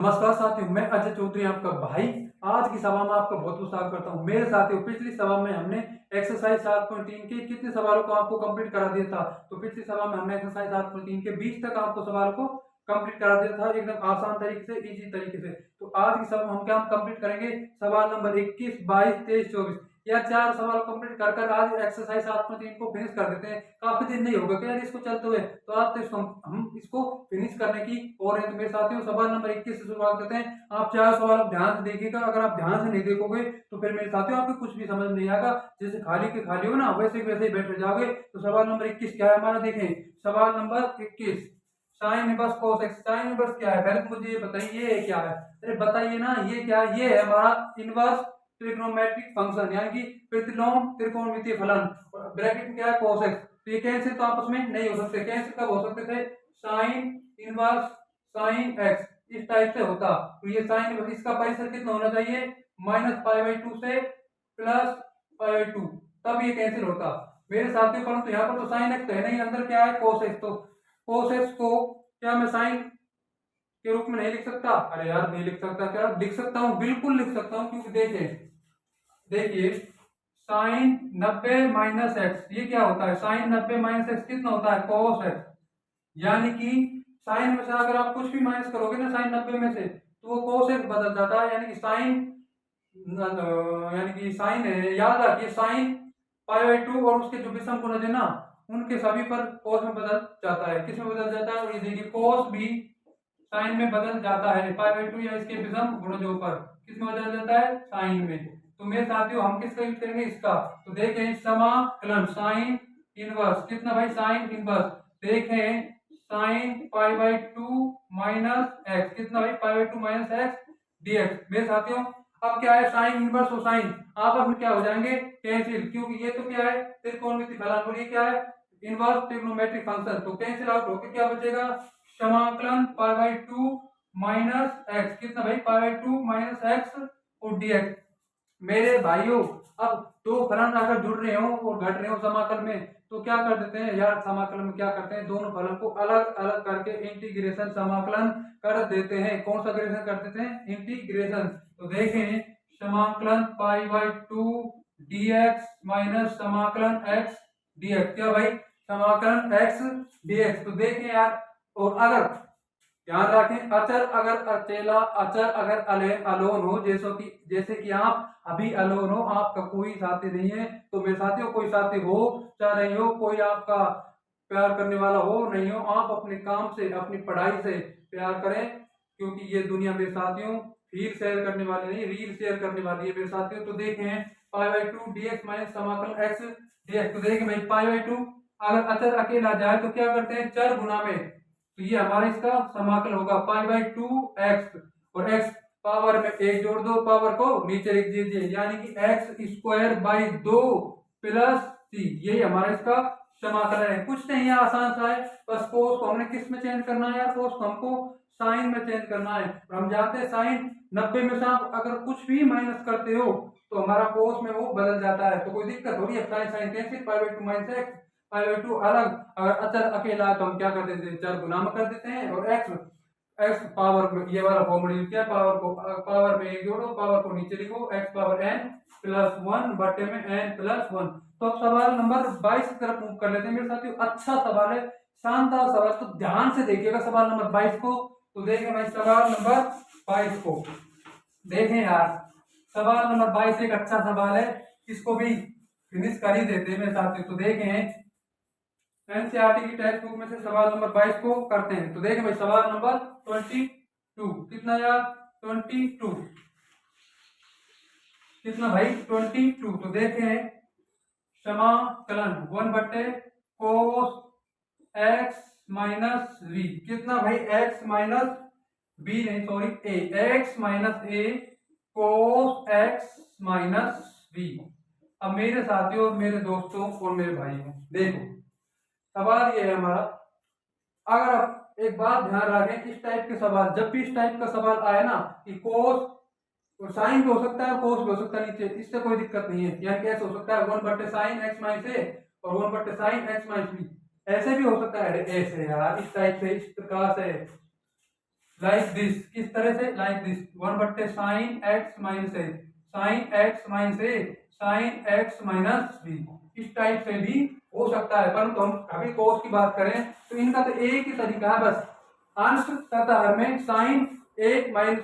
नमस्कार साथियों, मैं अजय चौधरी आपका भाई। आज की सभा में आपका बहुत बहुत स्वागत करता हूं। मेरे साथियों, पिछली सभा में हमने एक्सरसाइज 7.3 के कितने सवालों को आपको कंप्लीट करा दिया था। तो पिछली सभा में हमने एक्सरसाइज 7.3 के 20 तक आपको सवाल को कंप्लीट करा दिया था, एकदम आसान तरीके से, इजी तरीके से। तो आज की सभा में हम क्या कंप्लीट करेंगे, सवाल नंबर 21, 22, 23, 24 या 4 सवाल कंप्लीट कर कर आज एक्सरसाइज 7.3 को फिनिश कर देते हैं। काफी दिन नहीं होगा क्या इसको चलते हुए, तो आज तो हम इसको फिनिश करने की और है। तो मेरे साथियों, सवाल नंबर 21 से शुरुआत करते हैं। आप 4 सवाल ध्यान से देखिएगा। अगर आप ध्यान से नहीं देखोगे तो फिर मेरे साथियों आपको कुछ भी समझ नहीं आएगा। जैसे खाली के खाली हो ना, वैसे वैसे ही बैठ जाओगे। तो सवाल नंबर 21 क्या है हमारा, देखें सवाल number 21, sine inverse cos x। Sine inverse क्या है, पहले तो मुझे ये बताइए ये क्या है। अरे बताइए ना, ये क्या है। ये है हमारा इनवर्स ट्रिग्नोमेट्रिक फंक्शन, यानी कि प्रतिलोम त्रिकोणमितीय फलन। और ब्रैकेट में क्या है, cos x। तो ये कैंसिल तो आपस में नहीं हो सकते। कैंसिल कब हो सकते थे, साइन इनवर्स साइन x इस टाइप से होता। तो ये साइन, इसका परिसर कितना होना चाहिए, -π/2 से +π/2, तब ये कैंसिल होता मेरे साथियों। परंतु यहाँ पर तो साइन x तो है नहीं, अंदर क्या है, cos x। तो cos x को क्या मैं साइन के रूप में नहीं लिख सकता। अरे यार नहीं लिख सकता, क्या लिख सकता हूँ, बिल्कुल लिख सकता हूँ। क्योंकि देखिए साइन 90 माइनस एक्स, ये क्या होता है, साइन 90 माइनस एक्स कितना होता है, cos x। यानी कि साइन में से अगर आप कुछ भी माइनस करोगे ना साइन 90 में से, तो वो cos x बदल जाता है। यानी कि साइन है, याद रखिए साइन π/2 और उसके जो विषम गुणज है ना, उनके सभी पर cos में बदल जाता है। किस में बदल जाता है, और ये देखिए cos भी साइन में बदल जाता है, π/2 या इसके विषम गुणजों पर किस में बदल जाता है, साइन में। तो मेरे साथियों हम किसका यूज करेंगे, इसका। तो देखें समाकलन साइन इनवर्स कितना भाई, साइन इनवर्स। देखें साइन π/2 माइनस एक्स कितना भाई, π/2 माइनस एक्स dx। मेरे साथियों अब क्या है, साइन इनवर्स और साइन आपस में क्या हो जाएंगे, कैंसिल। क्योंकि ये तो क्या है, त्रिकोणमितीय फलन, और ये क्या है, इनवर्स ट्रिग्नोमेट्रिक फंक्शन। तो कैंसिल आउट होकर क्या बचेगा, समाकलन π/2 माइनस एक्स कितना भाई, π/2 माइनस एक्स और dx। मेरे भाइयों अब दो फलन अगर जुड़ रहे हो और घट रहे हो समाकल में, तो क्या कर देते हैं यार, समाकल में क्या करते हैं, दोनों फलन को अलग अलग करके इंटीग्रेशन समाकलन कर देते हैं। कौन सा ग्रेशन कर देते हैं, इंटीग्रेशन। तो देखें समाकलन π/2 dx माइनस समाकलन x dx, क्या भाई, समाकलन x dx। तो देखें यार, और अगर ध्यान रखें, अचर अगर अकेला, अचर अगर अलोन हो, जैसे कि आप अभी अलोन हो, आपका कोई साथी नहीं है। तो मेरे साथियों कोई साथी हो चाहे नहीं हो, कोई आपका प्यार करने वाला हो नहीं हो, आप अपने काम से अपनी पढ़ाई से प्यार करें। क्योंकि ये दुनिया मेरे साथियों फील शेयर करने वाली नहीं, रील शेयर करने वाली है मेरे साथियों। तो देखें π/2 dx माइनस समाकलन x dx। तो देखें भाई π/2 अगर अचर अकेला जाए तो क्या करते हैं, चर गुना में। तो ये हमारा इसका समाकल होगा π/2 x, और x पावर में एक जोड़ दो, पावर को नीचे लिख दीजिए, यानी कि x² 2 प्लस c। यही हमारा इसका समाकलन है। कुछ नहीं है, आसान सा है। बस कोस को हमने किस में चेंज करना है यार, कोस को हमको साइन में चेंज करना है। और हम जानते हैं साइन 90 में से आप अगर कुछ भी माइनस करते हो तो हमारा कोस में वो बदल जाता है। तो कोई दिक्कत थोड़ी है, sine sine cancel, π/2 minus x, π/2 अलग। अगर अचर अकेला है तो हम क्या कर देते हैं, चर गुना में कर देते हैं। और एक्स पावर में ये वाला फॉर्मूला यूज किया, पावर को पावर में एक जोड़ो, पावर को नीचे लिखो, x पावर n प्लस 1 बटे में n प्लस 1। तो अब सवाल नंबर 22 की तरफ मूव कर लेते हैं मेरे साथियों। अच्छा सवाल है, शानदार सवाल। तो ध्यान से देखिएगा सवाल नंबर 22 को। तो देखें भाई सवाल नंबर 22 को, देखें यार सवाल नंबर 22 एक अच्छा सवाल है, इसको भी फिनिश कर ही देते हैं मेरे साथियों। तो देखें एनसीईआरटी की टेक्स्ट बुक में से सवाल नंबर 22 को करते हैं। तो देखें भाई सवाल नंबर 22 कितना यार, 22 कितना भाई, 22। तो देखें समाकलन 1/cos x माइनस v कितना भाई, x माइनस b नहीं sorry x minus a cos x minus v। अब मेरे साथियों, मेरे दोस्तों और मेरे भाइयों, देखो सवाल ये है हमारा। अगर आप एक बात ध्यान रखें, इस टाइप के सवाल, जब भी इस टाइप का सवाल आए ना कि कोस और साइन भी हो सकता है, कोस भी हो सकता है नीचे, इससे कोई दिक्कत नहीं है। यानी कैसे हो सकता है, 1/sin x माइनस a और 1/sin x माइनस b, ऐसे भी हो सकता है। ऐसे यार, इस टाइप से, इस प्रकार से लाइक दिस, किस तरह से, like this, 1/sin x - a, sin इस टाइप से भी हो सकता है। परंतु हम अभी कोस की बात करें तो इनका तो एक ही तरीका है, बस अंश तथा हर में साइन a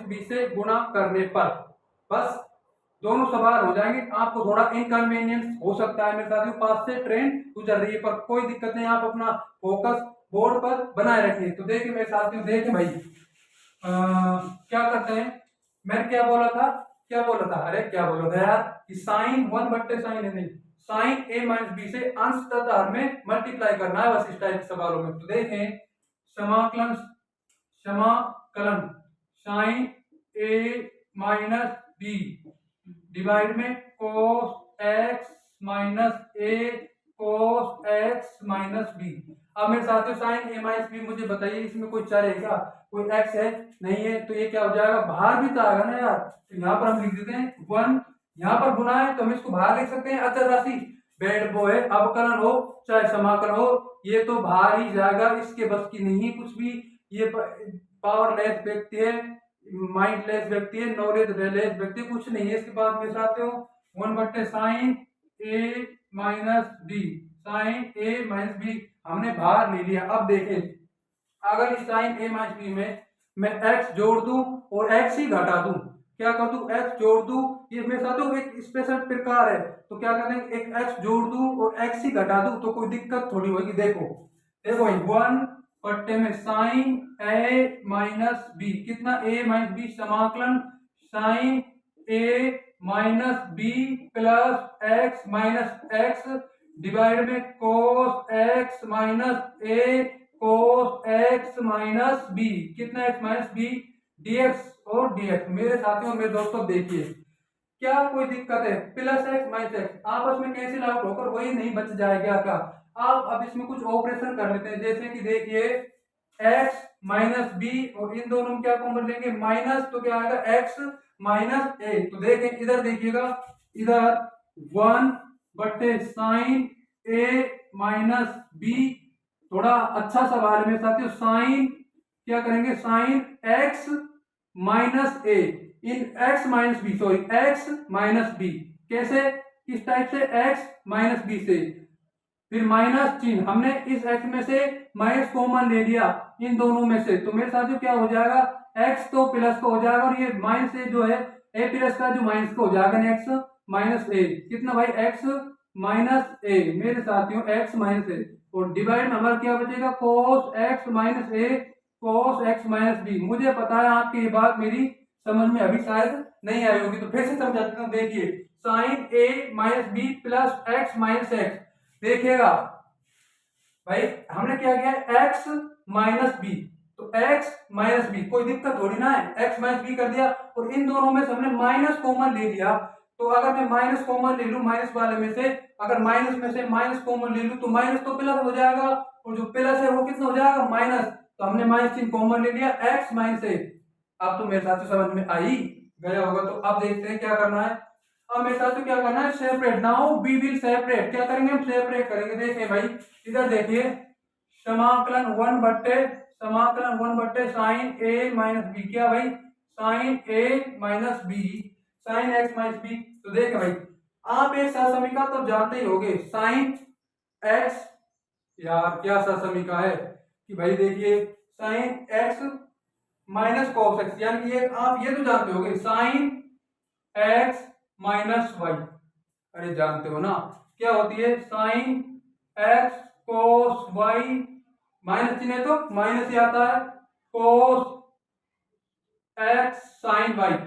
- b से गुणा करने पर बस दोनों सवाल हो जाएंगे। आपको थोड़ा इनकन्वीनियंस हो सकता है मेरे साथियों, पास से ट्रेन गुजर रही है, पर कोई दिक्कत नहीं, आप अपना फोकस बोर्ड पर बनाए रखिए। तो देखिए मेरे साथियों, देखिए भाई क्या करते हैं, मैंने क्या बोला था, अरे क्या बोला था यार, कि साइन 1/sin है, नहीं, साइन a - b से अंश तथा हर में मल्टीप्लाई करना है बस इस टाइप के सवालों में। तो देखें, समाकलन समाकलन साइन a - b डिवाइड में cos x - a cos x - b। अब मेरे साथियों साइन a - b मुझे बताइए, इसमें कोई चर है क्या, कोई x है, नहीं है, तो ये क्या हो जाएगा, बाहर भी तो आएगा ना यार। तो यहाँ पर हम लिख देते हैं 1, यहाँ पर गुना है तो हम इसको बाहर लिख सकते हैं, अचर राशि बेड बो है, अवकलन हो चाहे समाकलन हो, ये तो बाहर ही जाएगा, इसके बस की नहीं है कुछ भी। ये पावरलेस व्यक्ति है, माइंडलेस व्यक्ति है, नॉलेज लेस व्यक्ति, कुछ नहीं है इसके पास मेरे साथियों। 1/sin a - b हमने बाहर ले लिया। अब देखें, अगर इस साइन a - b में मैं x जोड़ दूं और x ही घटा दूं, क्या कर दूं, x जोड़ दूं, ये मेरे साथियों एक स्पेशल प्रकार है, तो क्या कर देंगे, एक x जोड़ दूं और x ही घटा दूं, तो कोई दिक्कत थोड़ी होगी। देखो देखो भाई, 1 में साइन a - b, कितना a - b, समाकलन साइन a - b plus x divide में cos x - a cos x - b, कितना x - b dx और dx। मेरे साथियों मेरे दोस्तों देखिए, क्या कोई दिक्कत है, प्लस एक्स माइनस एक्स आपस में कैंसिल आउट होकर वही नहीं बच जाएगा क्या। आप अब इसमें कुछ ऑपरेशन कर लेते हैं, जैसे कि देखिए x - b और इन दोनों में क्या कॉमन लेंगे, माइनस, तो क्या आएगा x - a। तो देखें इधर देखिएगा, इधर 1/sin a - b, थोड़ा अच्छा सवाल है मेरे साथियों, साइन क्या करेंगे, साइन x - a इन x - b, sorry x - b, कैसे, किस टाइप से, x - b से, फिर माइनस चिन्ह, हमने इस x में से माइनस कॉमन ले लिया इन दोनों में से, तो मेरे साथियों क्या हो जाएगा, x तो प्लस का हो जाएगा और ये माइनस ए जो है a प्लस का जो माइनस का हो जाएगा, x - a, कितना भाई, x - a, मेरे साथियों x - a, और डिवाइड में हमारा क्या बचेगा, cos x - a cos x - b। मुझे पता है आपकी ये बात मेरी समझ में अभी शायद नहीं आई होगी, तो फिर से समझाते हैं। देखिए sine a - b plus x - x, देखिएगा भाई हमने क्या किया, x - b, तो x - b कोई दिक्कत थोड़ी ना है, x - b कर दिया और इन दोनों में से हमने माइनस कॉमन ले लिया। तो अगर मैं माइनस कॉमन ले लूं माइनस वाले में से, अगर माइनस में से माइनस कॉमन ले लूं तो माइनस तो प्लस हो जाएगा और जो प्लस है वो कितना हो जाएगा, माइनस, तो हमने माइनस चिन्ह कॉमन ले लिया, x - a। अब तो मेरे साथ समझ में आई गया होगा। तो अब देखते हैं क्या करना है, अब मेरे साथ क्या करना है, separate, now we will separate, क्या करेंगे हम, सेपरेट करेंगे। देखिए भाई इधर देखिए, समाकलन 1/sin a - b, क्या भाई, sin a - b sin x - b। तो देखिए भाई, आप एक सहसमीका तो जानते ही होंगे, sin x, यार क्या सहसमीका है कि भाई देखिए sin x minus cos x, यानी कि ये आप ये तो जानते होंगे, साइन एक्स माइनस वाई, अरे जानते हो ना क्या होती है, sine x cos Y, minus चिन्ह है तो माइनस ही आता है, कोस एक्स साइन वाई,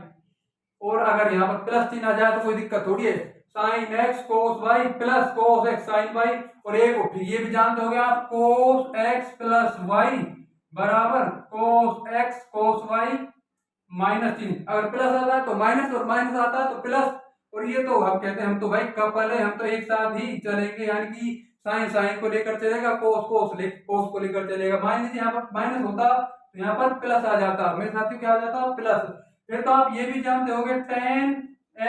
और अगर यहाँ पर प्लस चिन्ह आ जाए तो कोई दिक्कत थोड़ी है, sine x cos y plus cos x sine y, और एक ये भी जानते होंगे आप, कोस एक्स प्लस वाई बराबर cos x cos Y minus चिन्ह, अगर प्लस आता है तो माइनस और माइनस आता है तो प्लस, और ये तो हम कहते हैं हम तो भाई कपल है, हम तो एक साथ ही चलेंगे, यानी कि साइन साइन को लेकर चलेगा, कोस कोस को लेकर चलेगा, माइनस यहाँ पर माइनस होता तो यहाँ पर प्लस आ जाता, मेरे साथियों क्या आ जाता प्लस। फिर तो आप ये भी जानते होंगे tan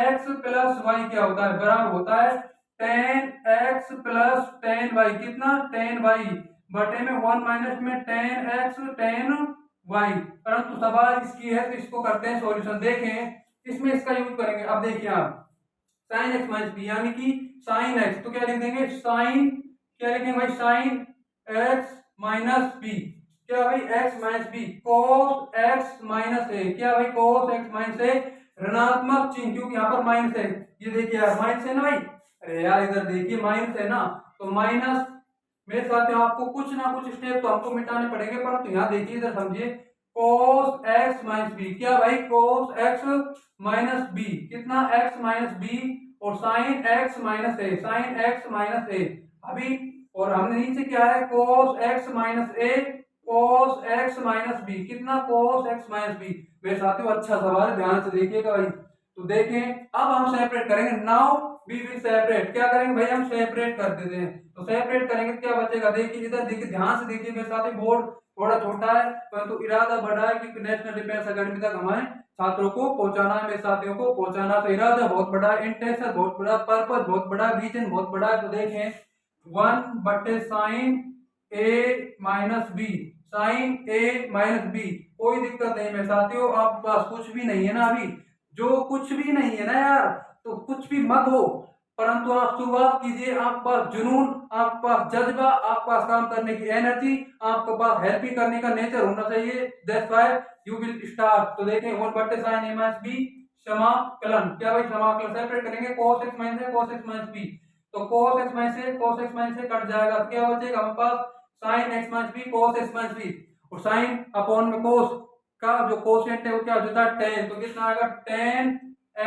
x प्लस वाई क्या होता है, बराबर होता है tan x plus tan y, कितना tan y बटे में 1 माइनस में tan x tan वाई, परंतु सवाल इसकी है तो इसको करते हैं सॉल्यूशन। देखें इसमें इसका यूज करेंगे। अब देखिए आप साइन एक्स माइनस बी यानी कि साइन एक्स, तो क्या लिख देंगे साइन, क्या लिखेंगे भाई साइन एक्स माइनस बी, क्या भाई x minus B, cos x minus A, क्या भाई कोस एक्स माइनस ए, ऋणात्मक चिन्ह क्योंकि यहाँ पर माइनस है, ये देखिए यार माइनस है ना भाई, अरे यार इधर देखिए माइनस है ना, तो माइनस, मेरे साथ आपको कुछ ना कुछ स्टेप तो हमको मिटाने पड़ेंगे, परंतु यहाँ देखिए इधर समझिए cos x माइनस बी, क्या भाई cos x माइनस बी, कितना x माइनस बी, और sin x माइनस ए, sin x माइनस ए, अभी और हमने नीचे क्या है cos x minus A, cos x minus B, कितना cos x माइनस बी। मेरे साथियों अच्छा सवाल ध्यान से देखिएगा भाई। तो देखें अब हम सेपरेट करेंगे, नाउ वी विल सेपरेट, क्या करेंगे भाई हम सेपरेट कर देते हैं, तो सेपरेट करेंगे क्या बचेगा, देखिए इधर देखिए ध्यान से देखिए मेरे साथ, बोर्ड थोड़ा छोटा है परंतु इरादा बड़ा है कि नेशनल डिफेंस अकेडमी तक हमारे छात्रों को पहुंचाना है, मेरे साथियों को पहुंचाना, तो इरादा बहुत बड़ा है, इंटेंशन बहुत बड़ा, पर्पस बहुत बड़ा, विजन बहुत बड़ा है। तो देखें 1/sin a minus B, sine A minus B, कोई दिक्कत नहीं मेरे साथियों, आपके पास कुछ भी नहीं है ना अभी, जो कुछ भी नहीं है ना यार, तो कुछ भी मत हो, परंतु आप शुरुआत कीजिए, आपके पास जुनून, आपके पास जज्बा, आपके पास काम करने की एनर्जी, आपके पास हेल्प ही करने का नेचर होना चाहिए, that's why you will start. तो देखें 1/sin a माइनस बी समाकलन, क्या भाई समाकलन सेपरेट करेंगे cos x minus a cos x minus b, तो cos x minus a cos x minus a cut जाएगा, तो क्या बचेगा हमारे पास sin x minus b cos x minus b, और sin अपॉन में cos का जो कोसेंट है वो क्या हो जाता है tan, तो कितना आएगा tan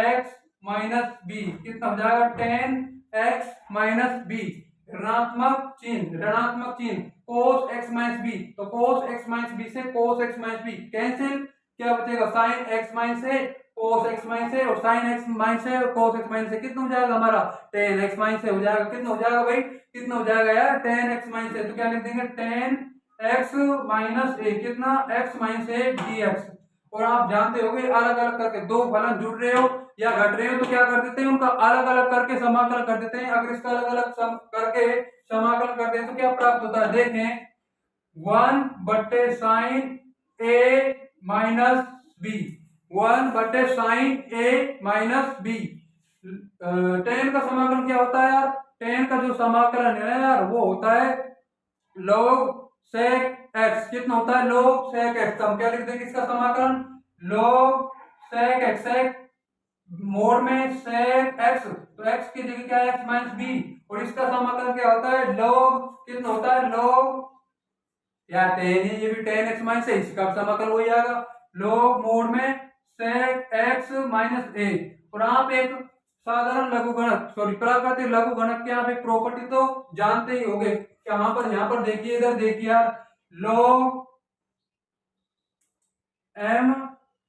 x माइनस बी, कितना हो जाएगा tan x माइनस बी, ऋणात्मक चिन्ह, ऋणात्मक चिन्ह cos x माइनस बी, तो cos x माइनस बी से cos x minus B cancel, क्या बचेगा sin x minus A cos x minus A, और sin x माइनस ए और cos x माइनस ए, कितना हो जाएगा हमारा tan x माइनस ए हो जाएगा, कितना हो जाएगा भाई, कितना हो जाएगा यार tan x माइनस ए, तो क्या लिख देंगे tan x माइनस ए, कितना x माइनस ए dx, और आप जानते होंगे अलग अलग करके दो फलन जुड़ रहे हो या घट रहे हो तो क्या कर देते हैं उनका अलग अलग करके समाकलन कर देते हैं, अगर इसका अलग अलग करके समाकलन कर दें तो क्या प्राप्त होता है, देखें 1/sin a minus b, 1/sin a minus b, tan का समाकलन क्या होता है यार, tan का जो समाकलन है यार वो होता है log sec x, कितना होता है log sec x, हम क्या लिख देंगे इसका समाकलन log sec x, sec mode में sec x, तो x की जगह क्या है x माइनस बी, और इसका समाकलन क्या होता है log, कितना होता है log या tan, ये भी tan x माइनस है, इसका समाकलन हो जाएगा log मोड में sec x माइनस a, और आप एक साधारण लघुगणक सॉरी प्राकृतिक लघुगणक के आप एक प्रॉपर्टी तो जानते ही होंगे, यहाँ पर देखिए, इधर देखिए यार log m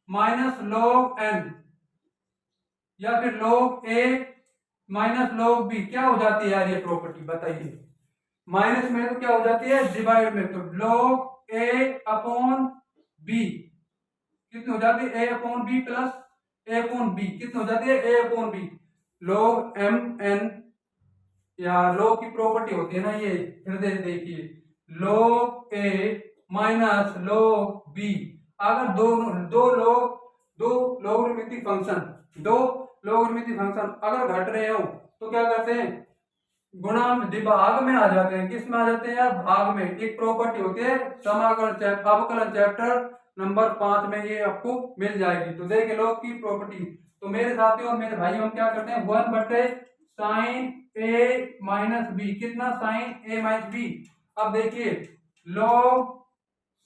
minus log n या फिर log a minus log b, क्या हो जाती है यार ये प्रॉपर्टी बताइए, माइनस में तो क्या हो जाती है डिवाइड में, तो log a अपॉन b कितनी हो जाती है a upon b plus a upon b, कितनी हो जाती है a upon b, log m n या log की प्रॉपर्टी होती है ना ये, फिर देखिए log a minus log b, अगर दो लोगरिथमिक फंक्शन अगर घट रहे हो तो क्या करते हैं गुणा भाग में आ जाते हैं, किस में आ जाते हैं यार भाग में, एक प्रॉपर्टी होती है समाकलन अवकलन चैप्टर नंबर 5 में ये आपको मिल जाएगी। तो देखिए log की प्रॉपर्टी, तो मेरे साथियों और मेरे भाई हम क्या करते हैं 1/sin a माइनस बी, कितना sin a माइनस बी, अब देखिए log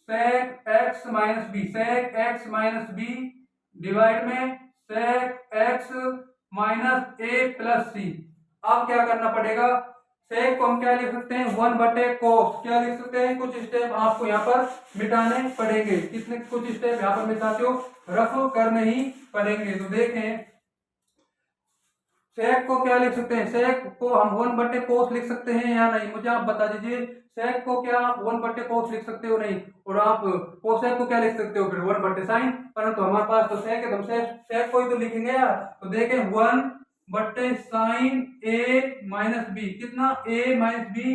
sec x minus B, sec x minus B divide में sec x minus a plus C, अब क्या करना पड़ेगा, sec को हम क्या लिख सकते हैं 1/cos, क्या लिख सकते हैं, कुछ स्टेप आपको यहाँ पर मिटाने पड़ेंगे, कितने कुछ स्टेप यहाँ पर मेरे साथियों रफ करने ही पड़ेंगे। तो देखें sec को क्या लिख सकते हैं, sec को हम 1/cos लिख सकते हैं या नहीं, मुझे आप बता दीजिए sec को क्या आप 1/cos लिख सकते हो नहीं, और आप cosec को क्या लिख सकते हो फिर 1/sin, परंतु हमारे पास तो sec है, तो हम sec को ही तो लिखेंगे यार, तो देखें 1/sin a माइनस बी, कितना a माइनस बी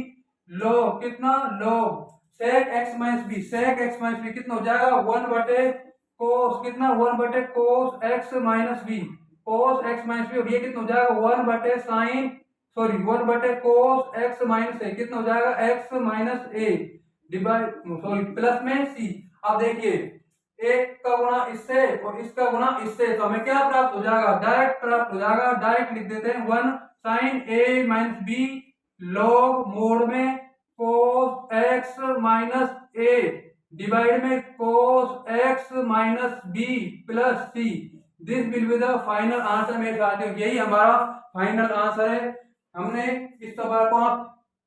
log, कितना log sec x minus b, sec x minus B कितना हो जाएगा 1 बटे कोस, कितना 1 बटे cos x minus B, cos x minus b, और ये कितना हो जाएगा 1 बटे साइन, सॉरी 1 बटे कोस एक्स माइनस ए, कितना हो जाएगा x minus a divide, sorry plus में सी। अब देखिए एक का गुणा इससे और इसका गुणा इससे, तो हमें क्या प्राप्त हो जाएगा, डायरेक्ट प्राप्त हो जाएगा, डायरेक्ट लिख देते हैं 1 साइन ए माइनस बी लॉग मोड में cos x minus a divide में cos x minus b plus c, this will be the final answer. मेरे साथियों यही हमारा फाइनल आंसर है। हमने इस सवाल को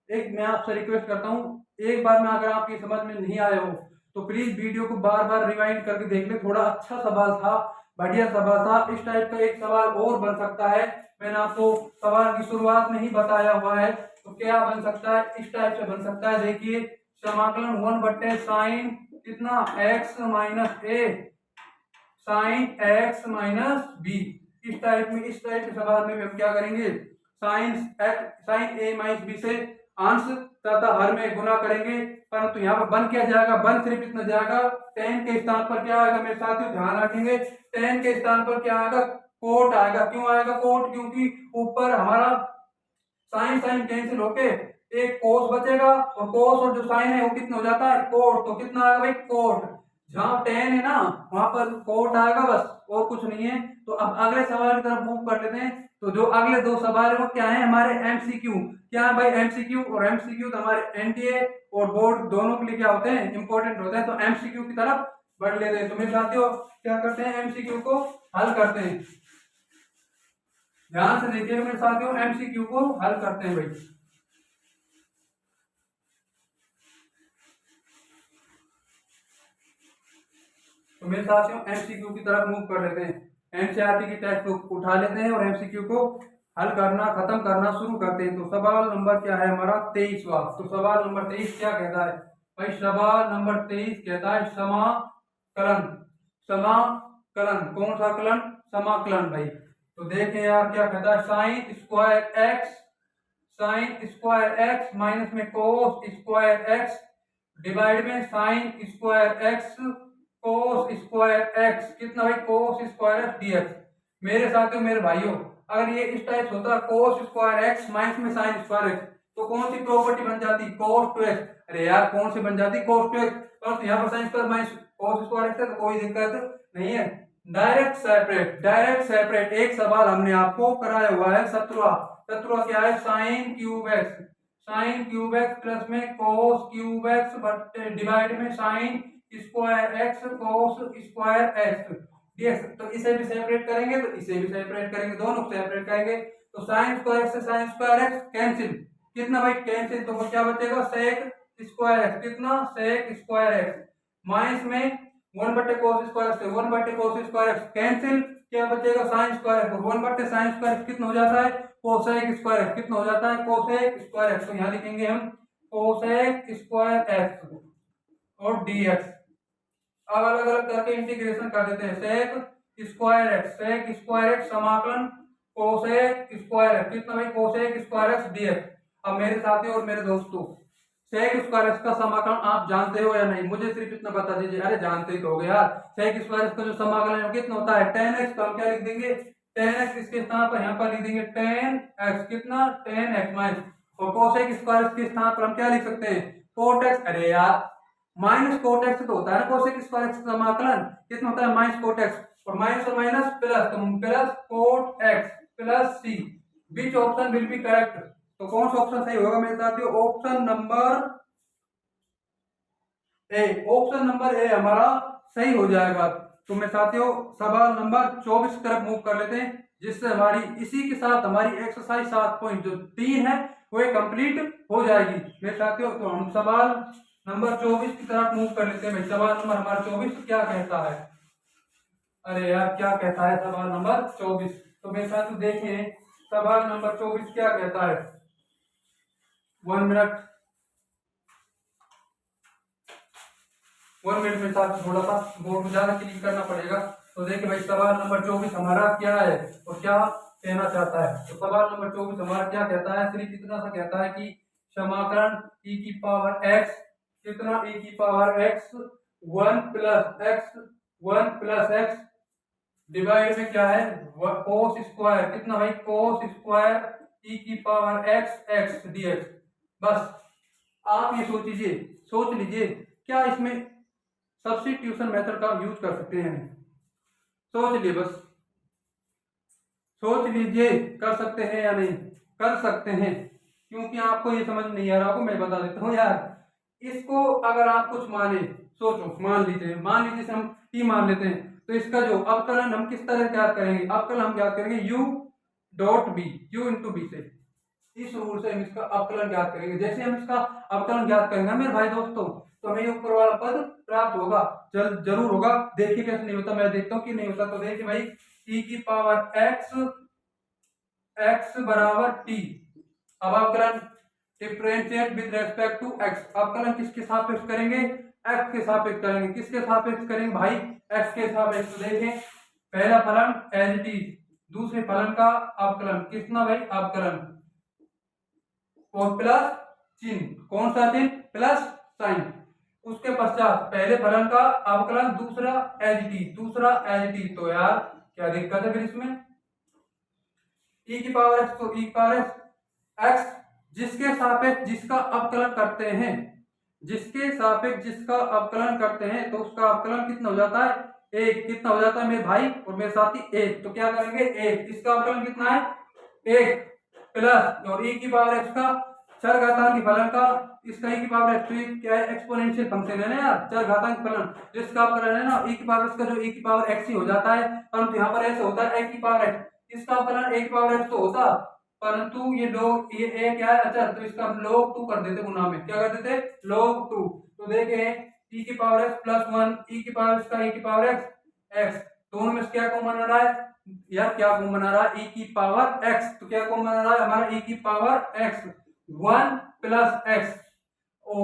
मैं आपसे रिक्वेस्ट करता हूँ, एक बार में अगर आपकी समझ में नहीं आया हो तो प्लीज वीडियो को बार बार रिवाइंड करके देख ले, थोड़ा अच्छा सवाल था, बढ़िया सवाल था। इस टाइप का एक सवाल और बन सकता है, मैंने आपको सवाल की शुरुआत में ही बताया हुआ है, तो क्या बन सकता है, इस टाइप से बन सकता है। देखिए समाकलन 1 बटे साइन कितना एक्स माइनस ए साइन एक्स माइनस बी, इस टाइप के सवाल में हम क्या करेंगे, साइन ए माइनस बी से अंश तथा हर में गुना करेंगे, परंतु यहाँ पर बन क्या जाएगा, बन सिर्फ इतना जाएगा, टेन के स्थान पर क्या आएगा मेरे साथियों ध्यान रखेंगे, टेन के स्थान पर क्या आएगा कोट आएगा। क्यों आएगा कोट, क्योंकि ऊपर हमारा साइन साइन कैंसिल होके एक कोस बचेगा, और कोस और जो साइन है वो कितना हो जाता है कोट, तो कितना आएगा भाई कोट, जहां टेन है ना वहां पर कोट आएगा बस, और कुछ नहीं है। तो अब अगले सवाल की तरफ मूव कर लेते हैं। तो जो अगले दो सवाल है वो क्या है हमारे एमसीक्यू, क्या है भाई एमसीक्यू, और एमसीक्यू तो हमारे एनटीए और बोर्ड दोनों के लिए क्या होते हैं इंपॉर्टेंट होते हैं। तो एमसीक्यू की तरफ बढ़ लेते हैं। तो मेरे साथियों क्या करते हैं एमसीक्यू को हल करते हैं, ध्यान से देखिए मेरे साथियों एमसीक्यू को हल करते हैं भाई। तो मेरे साथियों एमसीक्यू की तरफ मूव कर लेते हैं, एनसीईआरटी की टेक्स्ट बुक उठा लेते हैं और एमसीक्यू को हल करना खत्म करना शुरू करते हैं। तो सवाल नंबर क्या है हमारा 23वां। तो सवाल नंबर 23 क्या कहता है भाई, सवाल नंबर 23 कहता है समाकलन, समाकलन कौन सा कलन, समाकलन भाई। तो देखें यार क्या कहता है, साइन स्क्वायर एक्स माइनस में कोस स्क्वायर एक्स डिवाइड में sine square x cos square x, कितना भाई कोस स्क्वायर एक्स डीएक्स। मेरे साथियों मेरे भाइयों अगर ये इस टाइप होता है कोस स्क्वायर एक्स माइनस में साइन स्क्वायर एक्स, तो कौन सी प्रॉपर्टी बन जाती कोस टू एक्स, अरे यार कौन सी बन जाती कोस टू एक्स, और यहाँ पर sine square minus cos square x है तो कोई दिक्कत नहीं है। डायरेक्ट सेपरेट एक सवाल हमने आपको कराया हुआ है 17वां क्या है साइन क्यूब एक्स प्लस में कोस क्यूब एक्स डिवाइड में sine square x cos square x dx. तो इसे भी सेपरेट करेंगे तो इसे भी सेपरेट करेंगे, दोनों को सेपरेट करेंगे। तो साइन स्क्वायर एक्स से साइन स्क्वायर एक्स कैंसिल, कितना भाई कैंसिल, तो क्या बचेगा सेक स्क्वायर एक्स, कितना सेक स्क्वायर एक्स माइनस में 1 बटे कोस स्क्वायर से 1 बटे कोस स्क्वायर एक्स कैंसिल, क्या बचेगा साइन स्क्वायर एक्स, 1 बटे साइन स्क्वायर एक्स कितना हो जाता है कोसेक स्क्वायर एक्स, कितना हो जाता है कोसेक स्क्वायर एक्स। तो यहाँ लिखेंगे हम कोसेक स्क्वायर एक्स और डीएक्स। अब अलग अलग करके इंटीग्रेशन कर देते हैं, सेक स्क्वायर एक्स समाकलन कोसेक स्क्वायर एक्स, कितना भाई कोसेक स्क्वायर एक्स डीएक्स। अब मेरे साथियों और मेरे दोस्तों सेक स्क्वायर एक्स का समाकलन आप जानते हो या नहीं, मुझे सिर्फ इतना बता दीजिए। अरे जानते ही तो हो गए यार, सेक स्क्वायर एक्स का जो समाकलन है कितना होता है tan x, तो हम क्या लिख देंगे tan x, इसके स्थान पर यहाँ पर लिख देंगे tan x, कितना tan x माइनस, और कोसेक स्क्वायर एक्स के स्थान पर हम क्या लिख सकते हैं cot x, अरे यार माइनस कोट एक्स तो होता है ना कोसेक स्क्वायर एक्स का समाकलन, कितना होता है माइनस कोट एक्स, और माइनस प्लस, तो plus cot x plus c, which option will be correct. तो कौन सा ऑप्शन सही होगा मेरे साथियों, ऑप्शन नंबर ए हमारा सही हो जाएगा। तो मेरे साथियों सवाल नंबर 24 की तरफ मूव कर लेते हैं, जिससे हमारी इसी के साथ हमारी एक्सरसाइज 7.3 है वो कंप्लीट हो जाएगी मेरे साथियों। तो हम सवाल नंबर 24 की तरफ मूव कर लेते हैं। सवाल नंबर हमारा 24 क्या कहता है, अरे यार क्या कहता है सवाल नंबर 24, तो मेरे साथ देखें सवाल नंबर 24 क्या कहता है। 1 मिनट मेरे साथ थोड़ा सा बोर्ड ज्यादा क्लिक करना पड़ेगा। तो देखिए भाई सवाल नंबर 24 हमारा क्या है और क्या कहना चाहता है। तो सवाल नंबर 24 हमारा क्या कहता है, सिर्फ इतना सा कहता है कि समाकलन e की पावर x कितना e की power x 1 plus x divide में क्या है कोस स्क्वायर, कितना भाई कोस स्क्वायर e की पावर x dx। बस आप ये सोच लीजिए क्या इसमें सब्स्टिट्यूशन मेथड का यूज कर सकते हैं? सोच लीजिए, बस सोच लीजिए कर सकते हैं या नहीं कर सकते हैं। क्योंकि आपको ये समझ नहीं आ रहा होगा, मैं बता देता हूँ यार। इसको अगर आप कुछ माने, सोचो, मान लीजिए हम टी मान लेते हैं, तो इसका जो अवकलन हम किस तरह ज्ञात करेंगे? अवकलन हम ज्ञात करेंगे u इंटू बी से। इस रूल से हम इसका अवकलन ज्ञात करेंगे। जैसे हम इसका अवकलन ज्ञात करेंगे मेरे भाई दोस्तों, तो हमें ऊपर वाला पद प्राप्त होगा, जरूर होगा। देखिए कैसे नहीं होता, मैं देखता हूँ कि नहीं होता। तो देखिए भाई e की पावर x बराबर t। अब अवकलन differentiate with respect to x, अवकलन किसके सापेक्ष करेंगे? x के सापेक्ष करेंगे। किसके सापेक्ष करेंगे भाई? x के सापेक्ष। तो देखें पहला फलन एज इट इज, दूसरे फलन का अवकलन, कितना भाई? अवकलन और प्लस चिन्ह, कौन सा चिन्ह? Plus sign. उसके पश्चात पहले फलन का अवकलन, दूसरा एज इट इज। तो यार क्या दिक्कत है फिर इसमें? e की पावर x, तो e की पावर x जिसके सापेक्ष जिसका अवकलन करते हैं, जिसके सापेक्ष जिसका अवकलन करते हैं, तो उसका अवकलन कितना हो जाता है? 1। कितना हो जाता है मेरे भाई और मेरे साथी? 1। तो क्या करेंगे? 1। इसका अवकलन कितना है? 1 प्लस और e की पावर x का चरघातांकी फलन का, इसका e की पावर x, तो क्या है? एक्सपोनेंशियल फंक्शन है ना यार, चरघातांकी फलन जिसका अवकलन है ना e की पावर x का, जो e की पावर x ही हो जाता है। परंतु यहाँ पर ऐसे होता है e की पावर x, इसका अवकलन e की पावर x तो होता, परंतु ये लोग ये a क्या है? अचर, तो इसका हम log 2 कर देते गुना में। क्या कर देते? log 2। तो देखें e की पावर x प्लस 1 e की पावर x का e की पावर x दोनों में क्या कॉमन आ रहा है यार? क्या कॉमन आ रहा है? e की पावर x। तो क्या कॉमन आ रहा है हमारा? e की पावर x 1 प्लस x। ओ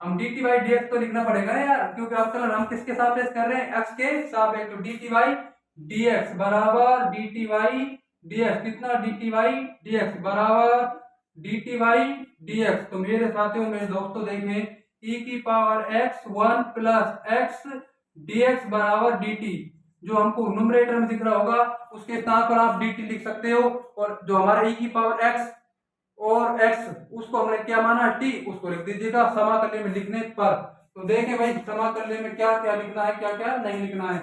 हम dt बाई dx तो लिखना पड़ेगा ना यार, क्योंकि अवकलन हम किसके सापेक्ष कर रहे हैं? x के सापेक्ष। तो dt बाई dx बराबर dt बाई dx, कितना? dt बाई dx बराबर dt बाई dx। तो मेरे साथियों, मेरे दोस्तों देखें e की power x 1 plus x dx बराबर dt, जो हमको न्यूमरेटर में दिख रहा होगा उसके स्थान पर आप dt लिख सकते हो, और जो हमारा e की पावर x और x उसको हमने क्या माना? t, उसको लिख दीजिएगा समाकलन में लिखने पर। तो देखें भाई समाकलन में क्या क्या लिखना है, क्या क्या नहीं लिखना है।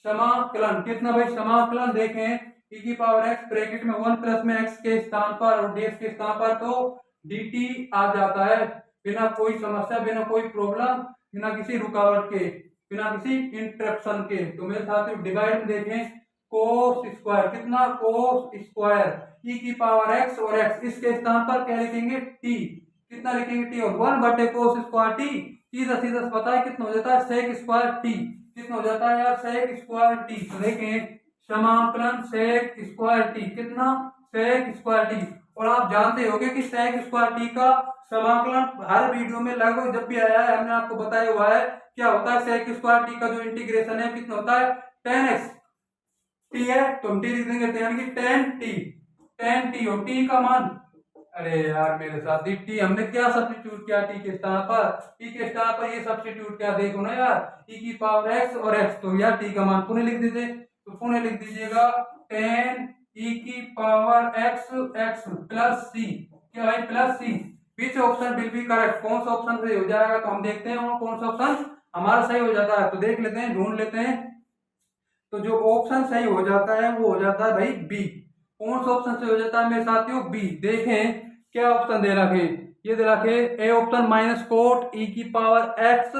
समाकलन कितना भाई? समाकलन देखें e की पावर x ब्रैकेट में 1 प्लस में x के स्थान पर और dx के स्थान पर, तो dt आ जाता है बिना कोई समस्या, बिना कोई प्रॉब्लम, बिना किसी रुकावट के, बिना किसी इंटरप्शन के। तो मेरे साथियों डिवाइड में देखें कोस स्क्वायर, कितना? कोस स्क्वायर e की पावर x और x, इसके स्थान पर क्या लिखेंगे? t। कितना लिखेंगे? t और 1 बटे कोस स्क्वायर t, सीधा सीधा पता है कितना हो जाता है? Sec square t। कितना हो जाता है यार? Sec square t। तो देखें समाकलन सेक स्क्वायर t, कितना? Sec square t। और आप जानते होंगे कि सेक स्क्वायर t का समाकलन हर वीडियो में लगभग जब भी आया है हमने आपको बताया हुआ है। क्या होता है? सेक स्क्वायर t का जो इंटीग्रेशन है कितना होता है? 10x t है, तो हम t लिख देंगे, यानी कि 10t और t का मान, अरे यार मेरे साथ t हमने क्या सब्स्टिट्यूट किया? t के स्थान पर ये सब्स्टिट्यूट क्या? देखो ना यार, e की पावर x और x, तो यार t का मान पुनः लिख दीजिए। तो पुनः लिख दीजिएगा 10 e की पावर x प्लस c। क्या भाई? Plus c। Which option will be correct? कौन सा ऑप्शन सही हो जाएगा? तो हम देखते हैं कौन सा ऑप्शन हमारा सही हो जाता है। तो देख लेते हैं, ढूंढ लेते हैं। तो जो ऑप्शन सही हो जाता है वो हो जाता है भाई बी। कौन सा ऑप्शन सही हो जाता है मेरे साथियों? बी। देखें क्या ऑप्शन दे रखे, ये दे रखे ए ऑप्शन माइनस कोट ई की पावर एक्स,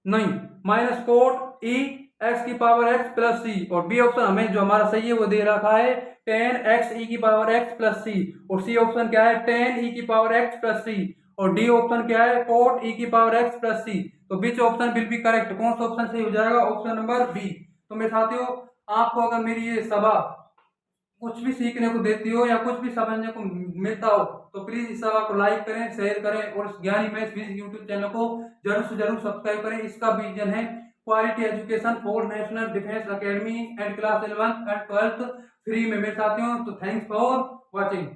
नहीं माइनस कोट ई एक्स की पावर एक्स प्लस सी, और बी ऑप्शन हमें जो हमारा सही है वो दे रखा है 10 एक्स ई की पावर एक्स प्लस सी, और सी ऑप्शन क्या है 10 ई की पावर एक्स प्लस सी, और डी ऑप्शन क्या है कोट ई की पावर एक्स प्लस सी। तो which option will be correct? कौन सा ऑप्शन सही हो जाएगा? Option number b. तो मेरे साथियों आपको अगर मेरी ये सभा कुछ भी सीखने को देती हो या कुछ भी समझने को मिलता हो तो प्लीज इस सभा को लाइक करें, शेयर करें, और इस ज्ञानी मैथ्स फिजिक्स यूट्यूब चैनल को जरूर से जरूर सब्सक्राइब करें। इसका विजन है quality education for national defence academy and class 11 and 12 free में मेरे साथियों। तो थैंक्स फॉर वॉचिंग।